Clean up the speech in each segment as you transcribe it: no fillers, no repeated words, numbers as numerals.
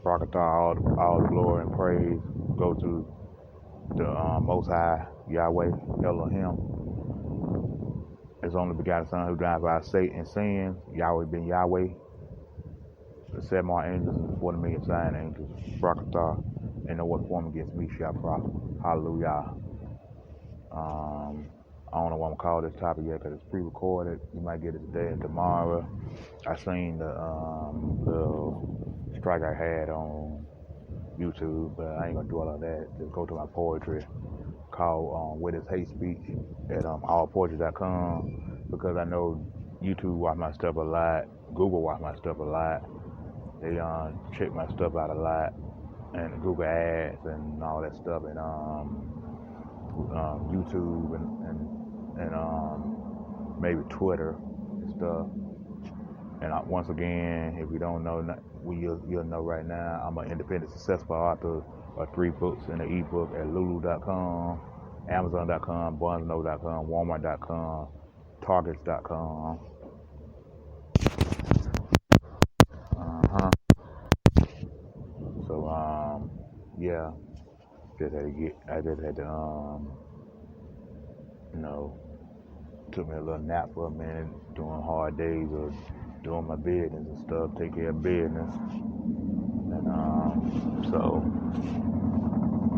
Barakatah, all the glory and praise go to the Most High, Yahweh, Elohim. His only begotten Son who died for our sake and sins, Yahweh ben Yahweh, the 7 more angels and the 40 million sign angels, Barakatah, and no one form against me shall prosper. Hallelujah. I don't know what I'm gonna call this topic yet because it's pre-recorded. You might get it today and tomorrow. I seen the little strike I had on YouTube, but I ain't gonna do all of that. Just go to my poetry called What is Hate Speech at allpoetry.com because I know YouTube watch my stuff a lot, Google watch my stuff a lot. They check my stuff out a lot, and Google ads and all that stuff, and YouTube and maybe Twitter and stuff. And once again, if you don't know, you'll know right now. I'm an independent, successful author of 3 books in the ebook at Lulu.com, Amazon.com, BarnesandNoble.com, Walmart.com, Targets.com. So yeah, I just had to took me a little nap for a minute, doing hard days or doing my business and stuff, take care of business. And so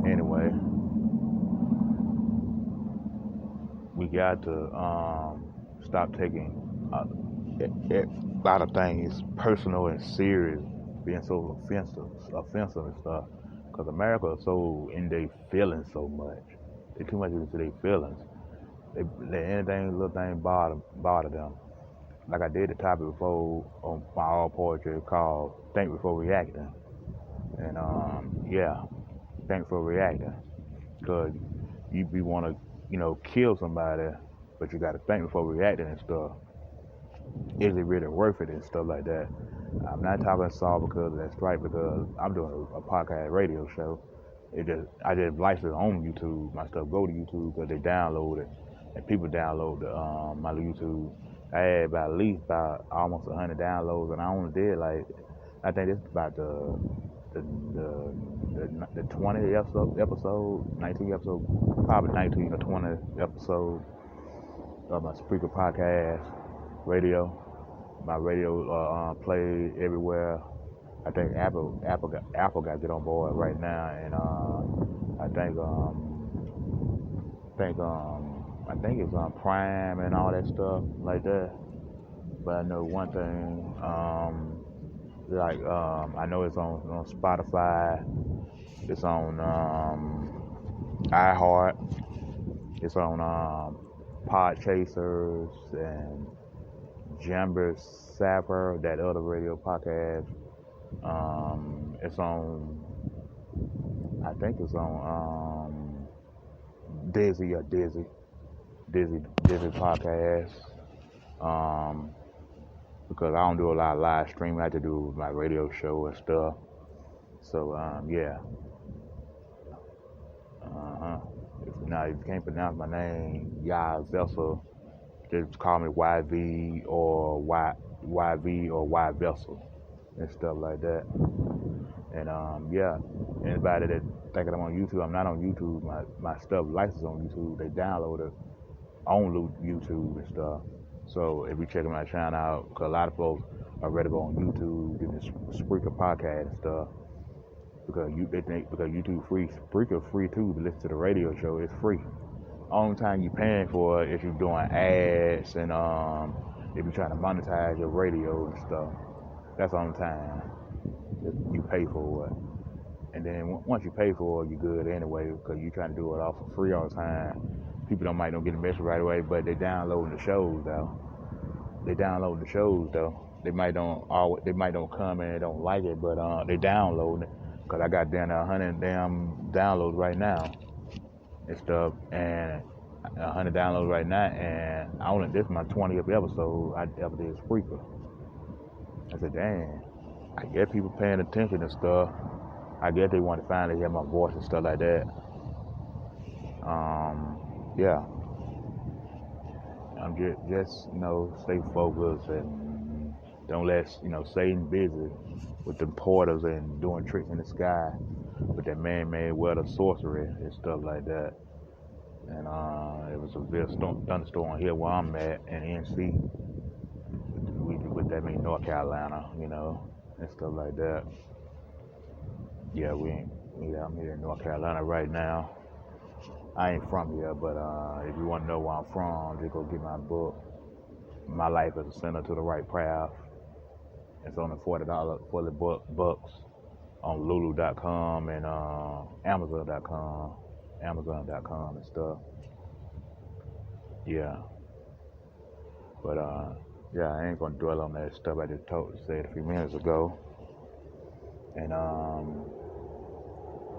anyway, we got to stop taking a lot of things personal and serious, being so offensive and stuff. Because America is so in their feelings so much. They too much into their feelings. They let anything, little thing bother them. Like I did the topic before on my all poetry called Think Before Reacting. And yeah, think before reacting. Because you want to, kill somebody, but you got to think before reacting and stuff. Is it really worth it and stuff like that? I'm not talking Saul because of that strike, because I'm doing a podcast radio show. I just licensed it on YouTube. My stuff go to YouTube because they download it, and people download my YouTube. I had about at least almost 100 downloads, and I only did I think it's about the 20 episode, 19 episode, probably 19 or 20 episode of my Spreaker podcast radio. My radio played everywhere. I think Apple got to get on board right now, and I think it's on Prime and all that stuff like that. But I know one thing, I know it's on Spotify, it's on iHeart, it's on Podchasers and Jambers Sapper, that other radio podcast. It's on, I think it's on Dizzy podcast. Because I don't do a lot of live streaming, I have to do my radio show and stuff. So yeah. Now if you can't pronounce my name, YAH'S, just call me YV or YV or Y Vessel and stuff like that. And yeah, anybody that thinking I'm on YouTube, I'm not on YouTube. My stuff licensed on YouTube. They download it on YouTube and stuff. So if you check my channel out, because a lot of folks are ready to go on YouTube, get this Spreaker podcast and stuff, because YouTube free, Spreaker free too to listen to the radio show. It's free. Only time you're paying for it if you're doing ads and if you're trying to monetize your radio and stuff. That's the only time you pay for it. And then once you pay for it, you're good anyway, because you're trying to do it all for free all the time. People might not get the message right away, but they downloading the shows though. They might don't come and they don't like it, but they download it. Cause I got down 100 damn downloads right now and stuff, and 100 downloads right now, and this is my 20th episode I ever did Spreaker. I said, dang, I get people paying attention and stuff. I guess they want to finally hear my voice and stuff like that. Yeah. I'm just stay focused and Don't let Satan busy with the portals and doing tricks in the sky with that man-made weather sorcery and stuff like that. And it was a real thunderstorm here where I'm at in NC. What that mean, North Carolina, and stuff like that. Yeah, I'm here in North Carolina right now. I ain't from here, but if you want to know where I'm from, just go get my book, My Life as a Sinner to the Right Path. It's only $40 bucks on Lulu.com and Amazon.com and stuff. Yeah. But yeah, I ain't gonna dwell on that stuff I just said a few minutes ago. And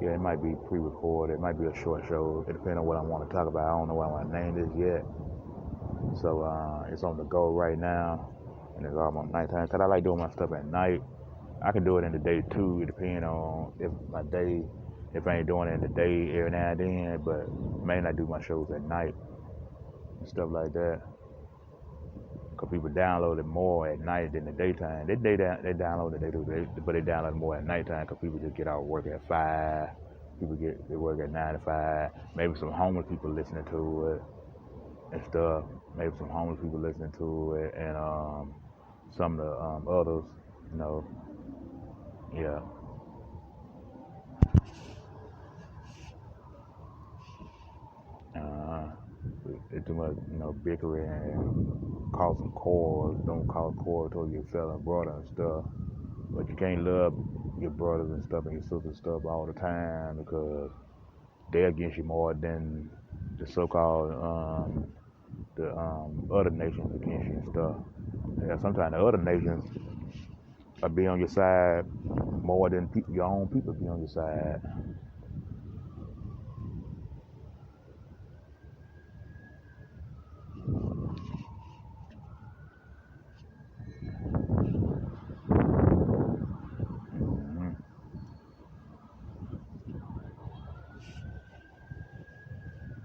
yeah, it might be pre-recorded, it might be a short show. It depends on what I want to talk about. I don't know what I want to name this yet. So it's on the go right now, and it's almost nighttime. Cause I like doing my stuff at night. I can do it in the day too. It depends on if I ain't doing it in the day every now and then, but mainly I do my shows at night and stuff like that. Cause people download it more at night than the daytime. They download it, but they download it more at nighttime because people just get out of work at 5. They work at 9 to 5. Maybe some homeless people listening to it and stuff. Maybe some homeless people listening to it, and some of the others, yeah. It's too much, bickering and causing quarrels. Don't cause quarrels to your fellow brother and stuff. But you can't love your brothers and stuff and your sisters and stuff all the time because they're against you more than the so-called the other nations against you and stuff. Yeah, sometimes the other nations will be on your side more than your own people be on your side.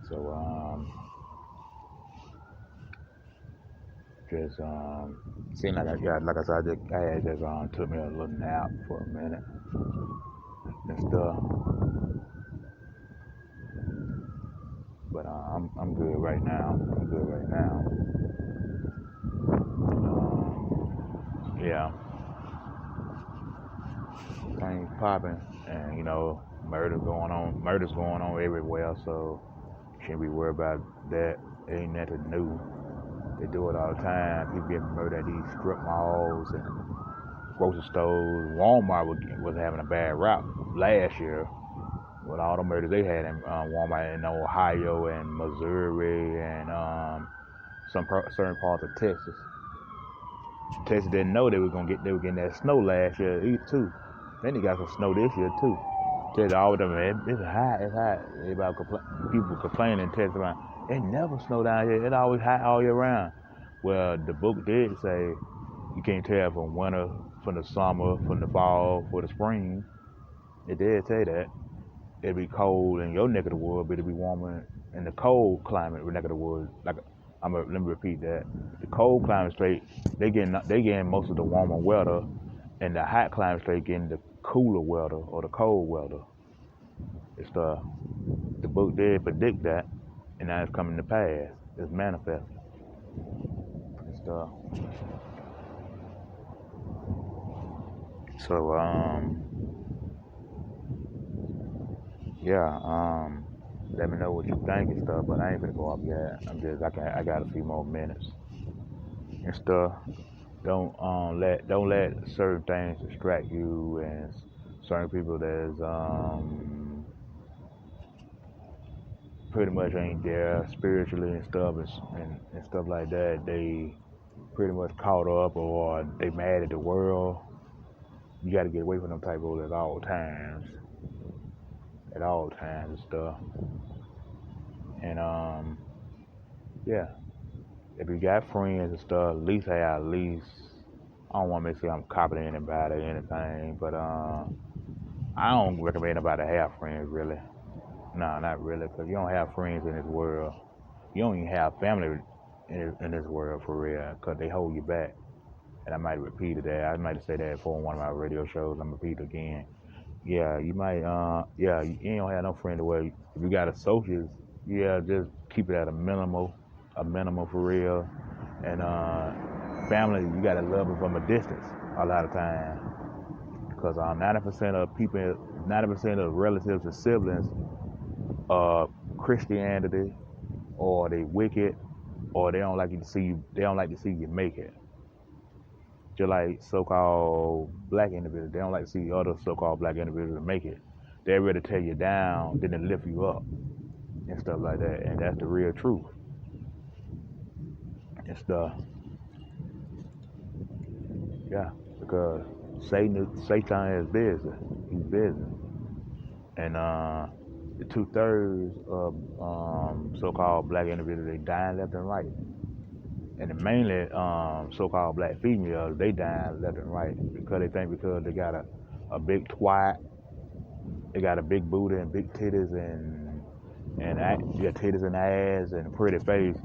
So just seemed like like I said, I had just took me a little nap for a minute and stuff. But I'm good right now. Yeah, things popping, and murder's going on everywhere. So shouldn't be worried about that. Ain't nothing new. They do it all the time. People getting murdered at these strip malls and grocery stores. Walmart was having a bad rap last year with all the murders they had in Walmart in Ohio and Missouri and certain parts of Texas. Texas didn't know they were getting that snow last year too. Then they got some snow this year too. Texas all of them, it's hot. Everybody people complaining in Texas about it never snow down here. It always hot all year round. Well, the book did say you can't tell from winter, from the summer, from the fall, for the spring. It did say that. It'd be cold in your neck of the woods, but it'd be warmer in the cold climate neck of the woods. Let me repeat that. The cold climate straight, they getting most of the warmer weather, and the hot climate straight getting the cooler weather or the cold weather. It's the book did predict that, and now it's coming to pass. It's manifesting. It's so yeah, let me know what you think and stuff, but I ain't gonna go up yet. I got a few more minutes and stuff. Don't let certain things distract you, and certain people that's pretty much ain't there spiritually and stuff and stuff like that. They pretty much caught up or they mad at the world. You got to get away from them type of people at all times and stuff. And yeah, if you got friends and stuff, at least I don't want to say I'm copying anybody or anything, but I don't recommend anybody to have friends really. No, not really, because you don't have friends in this world. You don't even have family in this world for real, because they hold you back. and I might have repeated that. I might have said that before on one of my radio shows. I'm gonna repeat it again. Yeah, you might. Yeah, you ain't gonna have no friend to where if you got associates, yeah, just keep it at a minimal for real. And family, you gotta love it from a distance a lot of times, because 90% of people, 90% of relatives and siblings, Christianity, or they wicked, or they don't like you to see you. They don't like to see you make it. Just like so-called black individuals, they don't like to see other so-called black individuals make it. They're ready to tear you down, then they lift you up and stuff like that. And that's the real truth. It's the yeah, because Satan is busy. He's busy, and the 2/3 of so-called black individuals, they dying left and right. And mainly so-called black females, they dying left and right because they think because they got a big twat, they got a big booty and big titties and yeah, titties and ass and a pretty face,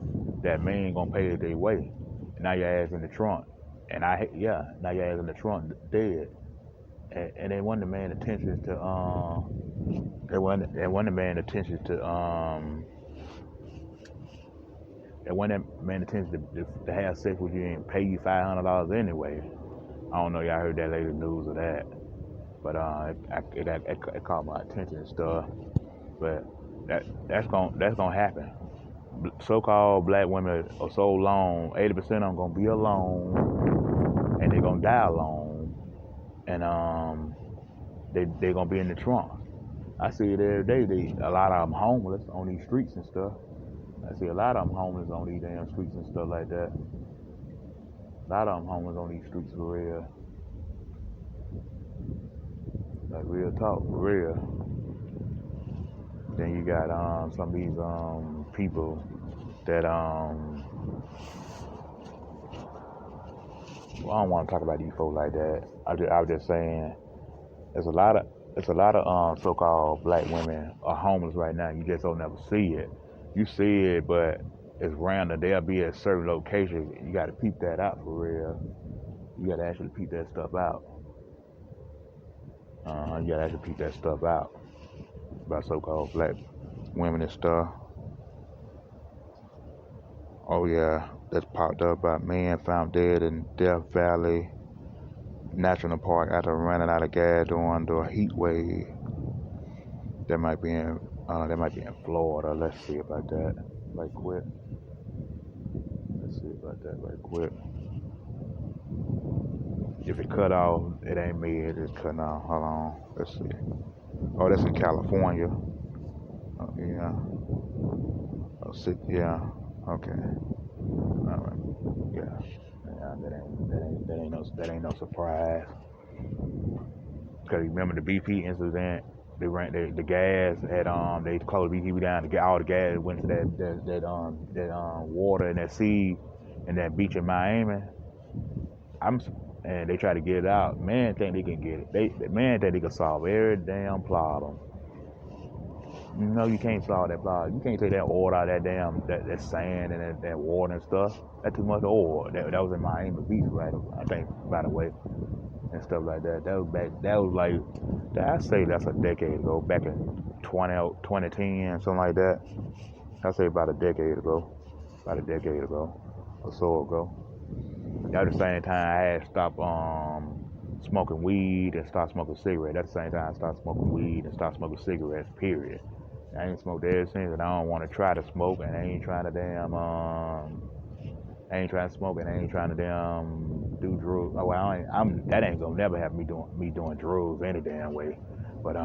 that man gonna pay their way. And now your ass in the trunk, and now your ass in the trunk dead. And they want the man attention to they want the man attention to and when that man intends to have sex with you and pay you $500 anyway. I don't know, y'all heard that latest news of that, but it caught my attention and stuff. But that's gonna happen. So-called black women are so alone. 80% of them gonna be alone, and they're gonna die alone, and they gonna be in the trunk. I see it every day. A lot of them homeless on these streets and stuff. I see a lot of them homeless on these damn streets and stuff like that. A lot of them homeless on these streets for real. Like real talk, for real. Then you got some of these people that well, I don't want to talk about these folks like that. I was just saying, there's a lot of so-called black women are homeless right now. You just don't never see it. You see it, but it's random. They'll be at certain locations. You got to peep that out for real. You got to actually peep that stuff out. You got to actually peep that stuff out about so-called black women and stuff. Oh yeah, that's popped up about man found dead in Death Valley National Park after running out of gas during the heat wave. That might be in Florida. Let's see about that right quick. If it cut off, it ain't me. It is cutting off. Hold on. Let's see. Oh, that's in California. Oh, yeah. Oh, yeah. Okay. All right. Yeah. That ain't no surprise. Cause remember the BP incident. They ran the gas at they closed BTV down to get all the gas went to that water and that sea and that beach in Miami. And they try to get it out. Man think they can get it. The man think they can solve every damn problem. No, you can't solve that problem. You can't take that oil out of that sand and that water and stuff. That's too much oil. That was in Miami Beach, right? I think, by the way. And stuff like that. I'd say that's a decade ago, back in 2010, something like that. I'd say about a decade ago or so ago. At the same time, I had stopped smoking weed and started smoking cigarettes. At the same time, I started smoking weed and started smoking cigarettes, period. I ain't smoked ever since, and I don't want to try to smoke, and I ain't trying to smoke, and I ain't trying to do drugs. Oh, well, that ain't gonna never have me doing drugs any damn way. But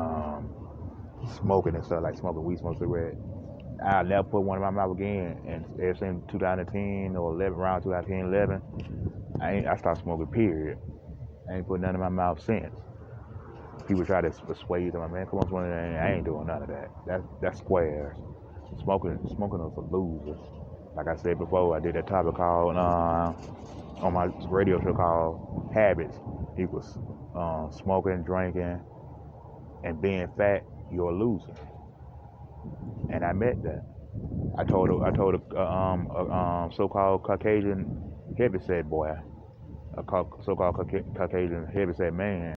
smoking and stuff, like smoking weed, smoking cigarette, I'll never put one in my mouth again. And ever since 2010 or 11, around 2010, 11, I started smoking, period. I ain't put none in my mouth since. People try to persuade them, man, come on, smoke. I ain't doing none of that. That's squares. Smoking is for losers. Like I said before, I did that topic called on my radio show called Habits equals smoking, drinking, and being fat. You're a loser. And I met that. I told a so-called Caucasian heavyset boy, a so-called Caucasian heavyset man.